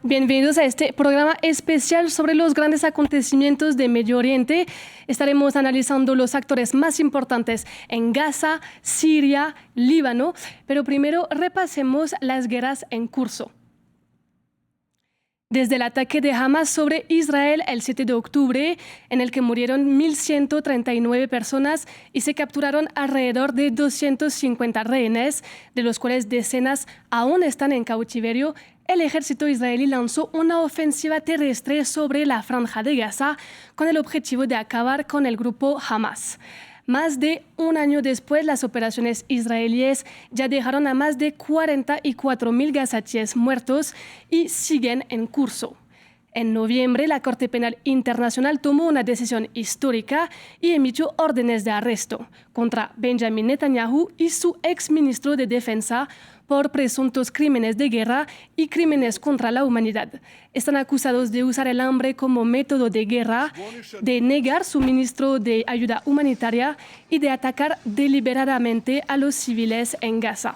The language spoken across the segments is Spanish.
Bienvenidos a este programa especial sobre los grandes acontecimientos de Medio Oriente. Estaremos analizando los actores más importantes en Gaza, Siria, Líbano, pero primero repasemos las guerras en curso. Desde el ataque de Hamas sobre Israel el 7 de octubre, en el que murieron 1.139 personas y se capturaron alrededor de 250 rehenes, de los cuales decenas aún están en cautiverio, el ejército israelí lanzó una ofensiva terrestre sobre la franja de Gaza con el objetivo de acabar con el grupo Hamas. Más de un año después, las operaciones israelíes ya dejaron a más de 44.000 gazatíes muertos y siguen en curso. En noviembre, la Corte Penal Internacional tomó una decisión histórica y emitió órdenes de arresto contra Benjamin Netanyahu y su exministro de Defensa por presuntos crímenes de guerra y crímenes contra la humanidad. Están acusados de usar el hambre como método de guerra, de negar suministro de ayuda humanitaria y de atacar deliberadamente a los civiles en Gaza.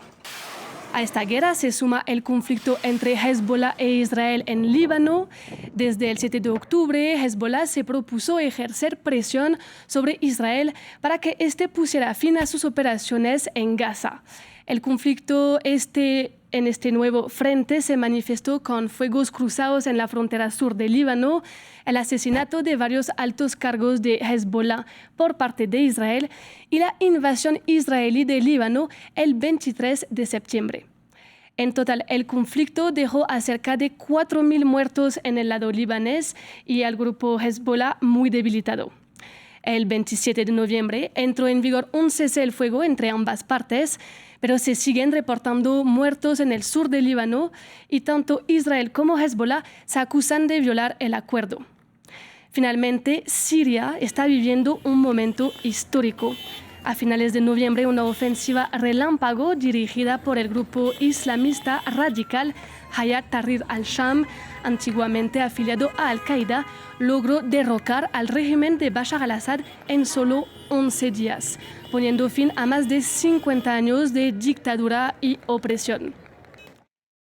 A esta guerra se suma el conflicto entre Hezbollah e Israel en Líbano. Desde el 7 de octubre, Hezbollah se propuso ejercer presión sobre Israel para que éste pusiera fin a sus operaciones en Gaza. El conflicto en este nuevo frente se manifestó con fuegos cruzados en la frontera sur de Líbano, el asesinato de varios altos cargos de Hezbollah por parte de Israel y la invasión israelí de Líbano el 23 de septiembre. En total, el conflicto dejó a cerca de 4.000 muertos en el lado libanés y al grupo Hezbollah muy debilitado. El 27 de noviembre entró en vigor un cese el fuego entre ambas partes, pero se siguen reportando muertos en el sur del Líbano y tanto Israel como Hezbollah se acusan de violar el acuerdo. Finalmente, Siria está viviendo un momento histórico. A finales de noviembre, una ofensiva relámpago dirigida por el grupo islamista radical Hayat Tahrir al-Sham, antiguamente afiliado a Al-Qaeda, logró derrocar al régimen de Bashar al-Assad en solo 11 días, poniendo fin a más de 50 años de dictadura y opresión.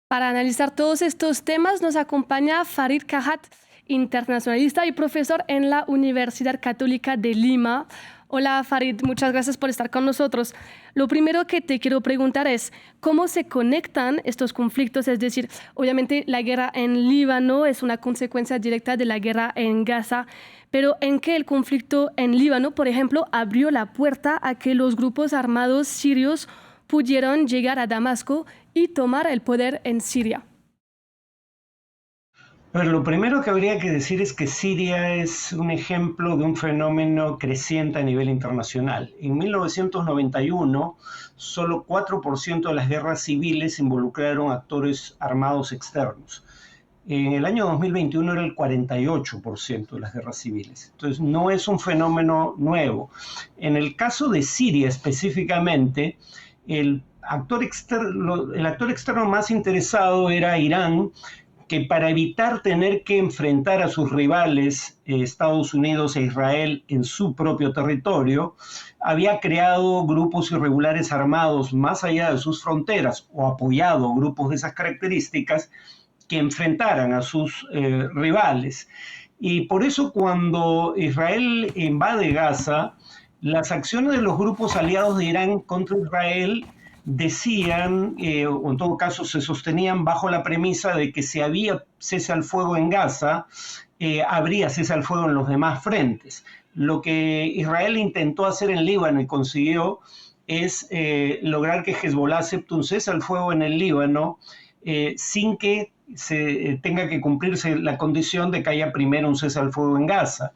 Para analizar todos estos temas nos acompaña Farid Kahat, internacionalista y profesor en la Universidad Católica de Lima. Hola Farid, muchas gracias por estar con nosotros. Lo primero que te quiero preguntar es, ¿cómo se conectan estos conflictos? Es decir, obviamente la guerra en Líbano es una consecuencia directa de la guerra en Gaza, pero ¿en qué el conflicto en Líbano, por ejemplo, abrió la puerta a que los grupos armados sirios pudieron llegar a Damasco y tomar el poder en Siria? Pero lo primero que habría que decir es que Siria es un ejemplo de un fenómeno creciente a nivel internacional. En 1991, solo 4% de las guerras civiles involucraron actores armados externos. En el año 2021 era el 48% de las guerras civiles. Entonces, no es un fenómeno nuevo. En el caso de Siria específicamente, el actor externo más interesado era Irán, que para evitar tener que enfrentar a sus rivales, Estados Unidos e Israel, en su propio territorio, había creado grupos irregulares armados más allá de sus fronteras o apoyado grupos de esas características que enfrentaran a sus rivales. Y por eso cuando Israel invade Gaza, las acciones de los grupos aliados de Irán contra Israel decían, o en todo caso se sostenían bajo la premisa de que si había cese al fuego en Gaza, habría cese al fuego en los demás frentes. Lo que Israel intentó hacer en Líbano y consiguió es lograr que Hezbollah acepte un cese al fuego en el Líbano sin que se tenga que cumplirse la condición de que haya primero un cese al fuego en Gaza.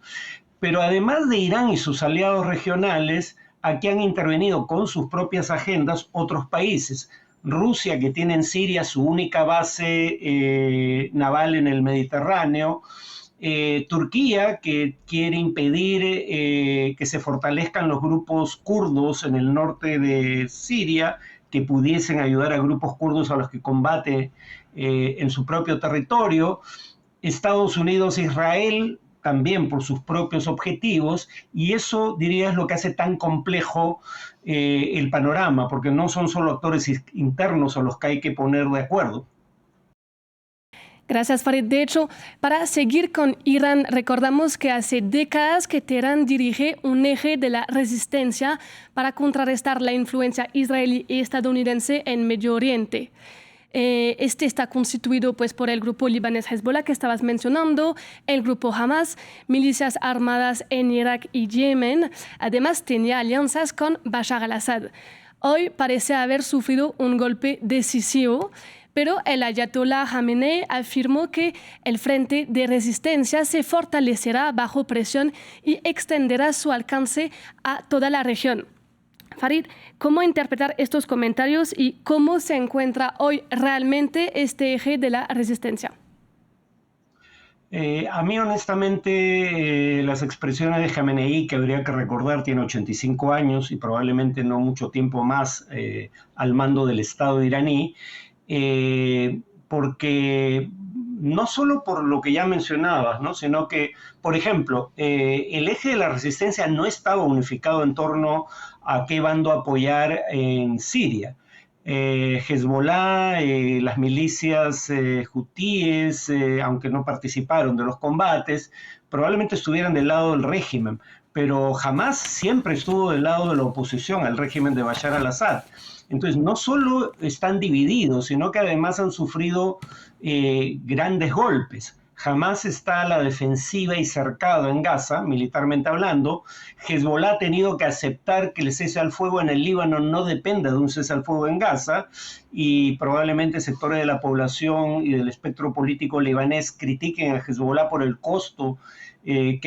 Pero además de Irán y sus aliados regionales, aquí han intervenido con sus propias agendas otros países. Rusia, que tiene en Siria su única base naval en el Mediterráneo. Turquía, que quiere impedir que se fortalezcan los grupos kurdos en el norte de Siria, que pudiesen ayudar a grupos kurdos a los que combate en su propio territorio. Estados Unidos e Israel, también por sus propios objetivos, y eso, diría, es lo que hace tan complejo el panorama, porque no son solo actores internos a los que hay que poner de acuerdo. Gracias, Farid. De hecho, para seguir con Irán, recordamos que hace décadas que Teherán dirige un eje de la resistencia para contrarrestar la influencia israelí y estadounidense en Medio Oriente. Este está constituido pues, por el grupo libanés Hezbollah que estabas mencionando, el grupo Hamas, milicias armadas en Irak y Yemen. Además, tenía alianzas con Bashar al-Assad. Hoy parece haber sufrido un golpe decisivo, pero el ayatollah Jamenei afirmó que el frente de resistencia se fortalecerá bajo presión y extenderá su alcance a toda la región. Farid, ¿cómo interpretar estos comentarios y cómo se encuentra hoy realmente este eje de la resistencia? A mí honestamente las expresiones de Jamenei, que habría que recordar, tiene 85 años y probablemente no mucho tiempo más al mando del Estado iraní, porque no solo por lo que ya mencionabas, ¿no? Sino que, por ejemplo, el eje de la resistencia no estaba unificado en torno a qué bando apoyar en Siria. Hezbollah, las milicias hutíes, aunque no participaron de los combates, probablemente estuvieran del lado del régimen, pero jamás siempre estuvo del lado de la oposición al régimen de Bashar al-Assad. Entonces, no solo están divididos, sino que además han sufrido grandes golpes. Hamas está a la defensiva y cercado en Gaza, militarmente hablando. Hezbollah ha tenido que aceptar que el cese al fuego en el Líbano no dependa de un cese al fuego en Gaza, y probablemente sectores de la población y del espectro político libanés critiquen a Hezbollah por el costo en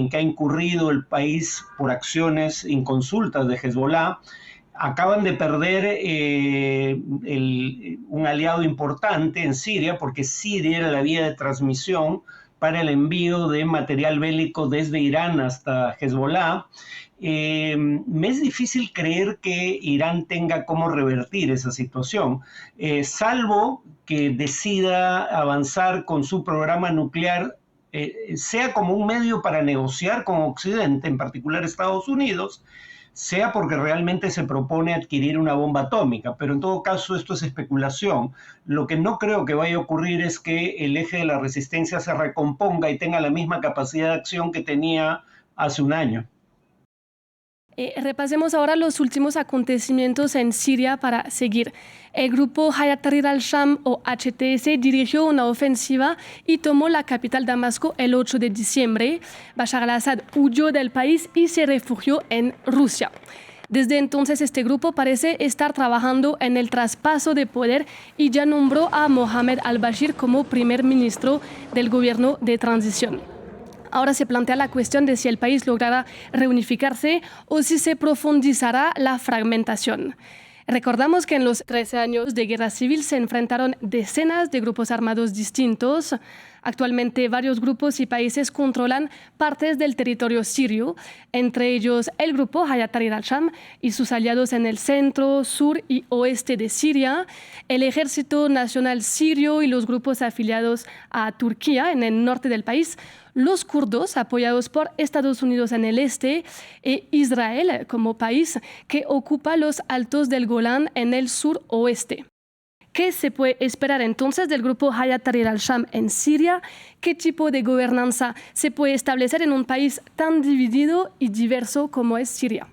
que ha incurrido el país por acciones inconsultas de Hezbollah. Acaban de perder un aliado importante en Siria, porque Siria era la vía de transmisión para el envío de material bélico desde Irán hasta Hezbollah. Me es difícil creer que Irán tenga cómo revertir esa situación, salvo que decida avanzar con su programa nuclear, sea como un medio para negociar con Occidente, en particular Estados Unidos, sea porque realmente se propone adquirir una bomba atómica, pero en todo caso esto es especulación. Lo que no creo que vaya a ocurrir es que el eje de la resistencia se recomponga y tenga la misma capacidad de acción que tenía hace un año. Repasemos ahora los últimos acontecimientos en Siria para seguir. El grupo Hayat Tahrir al-Sham o HTS dirigió una ofensiva y tomó la capital Damasco el 8 de diciembre. Bashar al-Assad huyó del país y se refugió en Rusia. Desde entonces este grupo parece estar trabajando en el traspaso de poder y ya nombró a Mohamed al-Bashir como primer ministro del gobierno de transición. Ahora se plantea la cuestión de si el país logrará reunificarse o si se profundizará la fragmentación. Recordamos que en los 13 años de guerra civil se enfrentaron decenas de grupos armados distintos. Actualmente varios grupos y países controlan partes del territorio sirio, entre ellos el grupo Hayat Tahrir al-Sham y sus aliados en el centro, sur y oeste de Siria, el Ejército Nacional Sirio y los grupos afiliados a Turquía en el norte del país, los kurdos apoyados por Estados Unidos en el este e Israel como país que ocupa los altos del Golán en el sur-oeste. ¿Qué se puede esperar entonces del grupo Hayat Tahrir al-Sham en Siria? ¿Qué tipo de gobernanza se puede establecer en un país tan dividido y diverso como es Siria?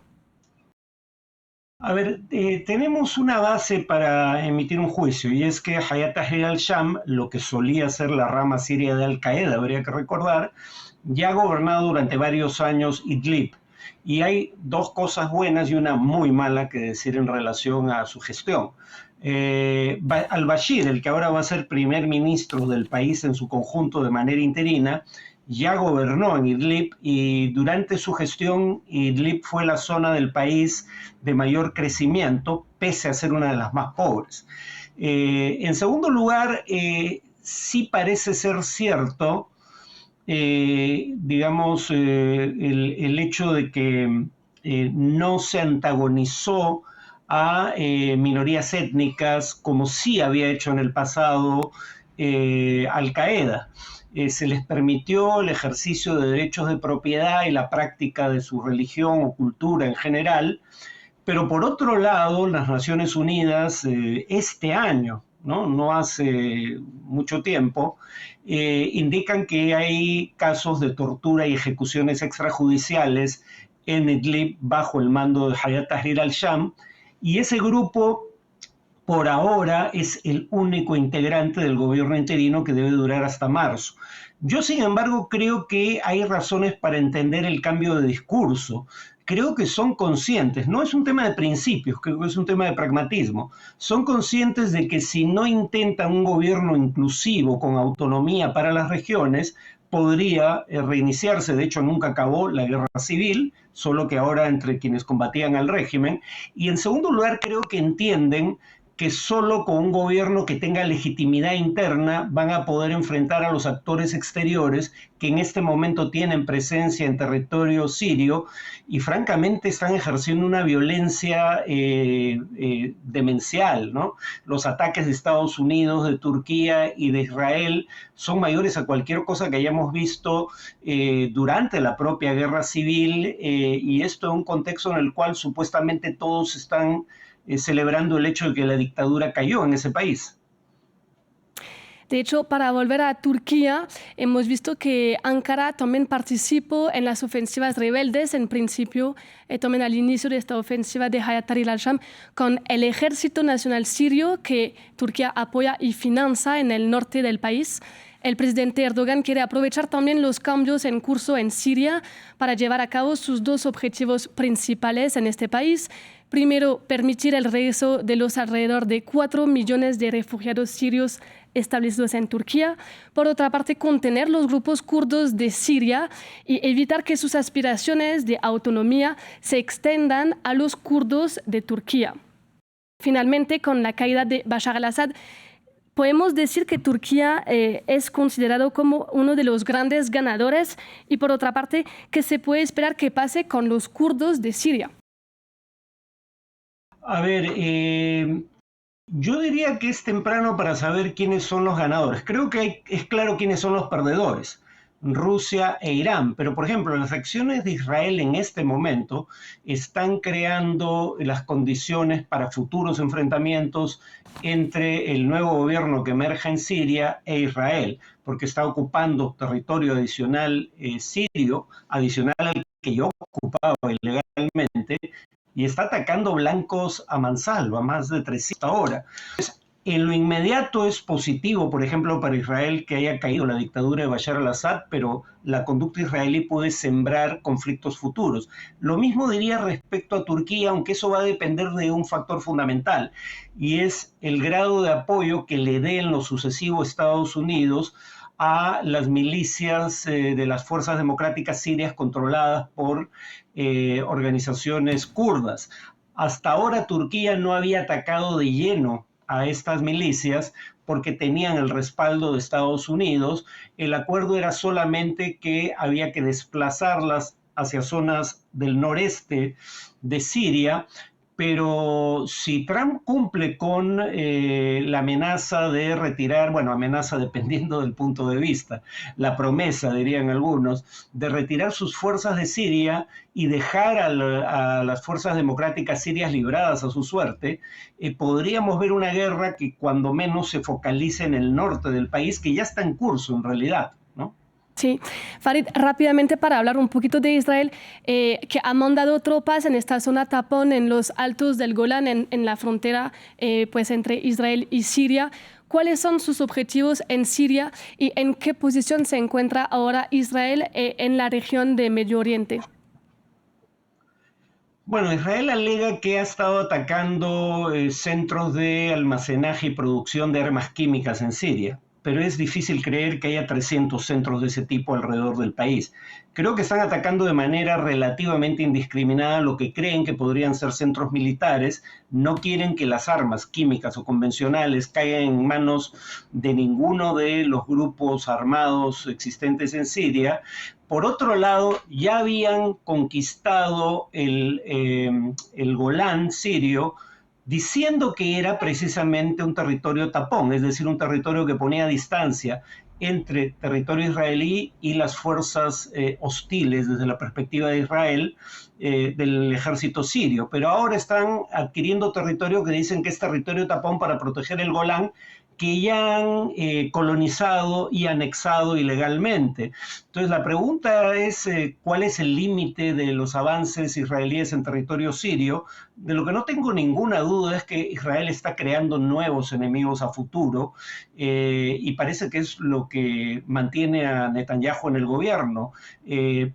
A ver, tenemos una base para emitir un juicio, y es que Hayat Tahrir al-Sham, lo que solía ser la rama siria de Al-Qaeda, habría que recordar, ya ha gobernado durante varios años Idlib. Y hay dos cosas buenas y una muy mala que decir en relación a su gestión. Al-Bashir, el que ahora va a ser primer ministro del país en su conjunto de manera interina, ya gobernó en Idlib, y durante su gestión Idlib fue la zona del país de mayor crecimiento, pese a ser una de las más pobres. En segundo lugar, sí parece ser cierto, digamos, el hecho de que no se antagonizó a minorías étnicas como sí había hecho en el pasado Al-Qaeda. Se les permitió el ejercicio de derechos de propiedad y la práctica de su religión o cultura en general, pero por otro lado, las Naciones Unidas este año, ¿no? No hace mucho tiempo, indican que hay casos de tortura y ejecuciones extrajudiciales en Idlib bajo el mando de Hayat Tahrir al-Sham, y ese grupo por ahora es el único integrante del gobierno interino que debe durar hasta marzo. Yo, sin embargo, creo que hay razones para entender el cambio de discurso. Creo que son conscientes, no es un tema de principios, creo que es un tema de pragmatismo. Son conscientes de que si no intentan un gobierno inclusivo con autonomía para las regiones, podría reiniciarse. De hecho, nunca acabó la guerra civil, solo que ahora entre quienes combatían al régimen. Y en segundo lugar, creo que entienden que solo con un gobierno que tenga legitimidad interna van a poder enfrentar a los actores exteriores que en este momento tienen presencia en territorio sirio y francamente están ejerciendo una violencia demencial, ¿no? Los ataques de Estados Unidos, de Turquía y de Israel son mayores a cualquier cosa que hayamos visto durante la propia guerra civil, y esto en un contexto en el cual supuestamente todos están celebrando el hecho de que la dictadura cayó en ese país. De hecho, para volver a Turquía, hemos visto que Ankara también participó en las ofensivas rebeldes, en principio, también al inicio de esta ofensiva de Hayat Tahrir al-Sham, con el Ejército Nacional Sirio que Turquía apoya y financia en el norte del país. El presidente Erdogan quiere aprovechar también los cambios en curso en Siria para llevar a cabo sus dos objetivos principales en este país. Primero, permitir el regreso de los alrededor de 4 millones de refugiados sirios establecidos en Turquía. Por otra parte, contener los grupos kurdos de Siria y evitar que sus aspiraciones de autonomía se extendan a los kurdos de Turquía. Finalmente, con la caída de Bashar al-Assad, podemos decir que Turquía es considerado como uno de los grandes ganadores y, por otra parte, ¿qué se puede esperar que pase con los kurdos de Siria? A ver, yo diría que es temprano para saber quiénes son los ganadores. Creo que es claro quiénes son los perdedores, Rusia e Irán. Pero, por ejemplo, las acciones de Israel en este momento están creando las condiciones para futuros enfrentamientos entre el nuevo gobierno que emerge en Siria e Israel, porque está ocupando territorio adicional sirio, adicional al que yo ocupaba ilegalmente, y está atacando blancos a mansalva, más de 300 ahora. En lo inmediato es positivo, por ejemplo, para Israel que haya caído la dictadura de Bashar al-Assad, pero la conducta israelí puede sembrar conflictos futuros. Lo mismo diría respecto a Turquía, aunque eso va a depender de un factor fundamental, y es el grado de apoyo que le dé en lo sucesivo Estados Unidos a las milicias de las fuerzas democráticas sirias controladas por organizaciones kurdas. Hasta ahora Turquía no había atacado de lleno a estas milicias porque tenían el respaldo de Estados Unidos. El acuerdo era solamente que había que desplazarlas hacia zonas del noreste de Siria, pero si Trump cumple con la amenaza de retirar, bueno, amenaza dependiendo del punto de vista, la promesa, dirían algunos, de retirar sus fuerzas de Siria y dejar a las fuerzas democráticas sirias libradas a su suerte, podríamos ver una guerra que cuando menos se focalice en el norte del país, que ya está en curso en realidad, ¿no? Sí, Farid, rápidamente para hablar un poquito de Israel, que ha mandado tropas en esta zona tapón en los altos del Golán, en la frontera pues entre Israel y Siria. ¿Cuáles son sus objetivos en Siria y en qué posición se encuentra ahora Israel en la región de Medio Oriente? Bueno, Israel alega que ha estado atacando centros de almacenaje y producción de armas químicas en Siria, pero es difícil creer que haya 300 centros de ese tipo alrededor del país. Creo que están atacando de manera relativamente indiscriminada lo que creen que podrían ser centros militares. No quieren que las armas químicas o convencionales caigan en manos de ninguno de los grupos armados existentes en Siria. Por otro lado, ya habían conquistado el Golán sirio, diciendo que era precisamente un territorio tapón, es decir, un territorio que ponía distancia entre territorio israelí y las fuerzas hostiles desde la perspectiva de Israel del ejército sirio, pero ahora están adquiriendo territorio que dicen que es territorio tapón para proteger el Golán, que ya han colonizado y anexado ilegalmente. Entonces la pregunta es ¿cuál es el límite de los avances israelíes en territorio sirio? De lo que no tengo ninguna duda es que Israel está creando nuevos enemigos a futuro y parece que es lo que mantiene a Netanyahu en el gobierno,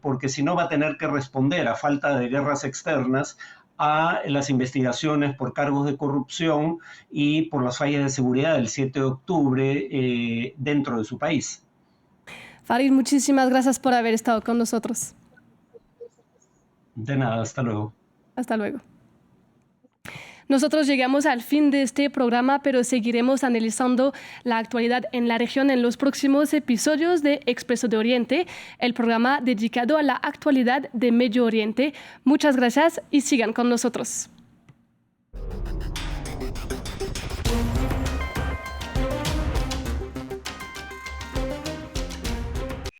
porque si no va a tener que responder a falta de guerras externas a las investigaciones por cargos de corrupción y por las fallas de seguridad del 7 de octubre dentro de su país. Farid, muchísimas gracias por haber estado con nosotros. De nada, hasta luego. Hasta luego. Nosotros llegamos al fin de este programa, pero seguiremos analizando la actualidad en la región en los próximos episodios de Expreso de Oriente, el programa dedicado a la actualidad de Medio Oriente. Muchas gracias y sigan con nosotros.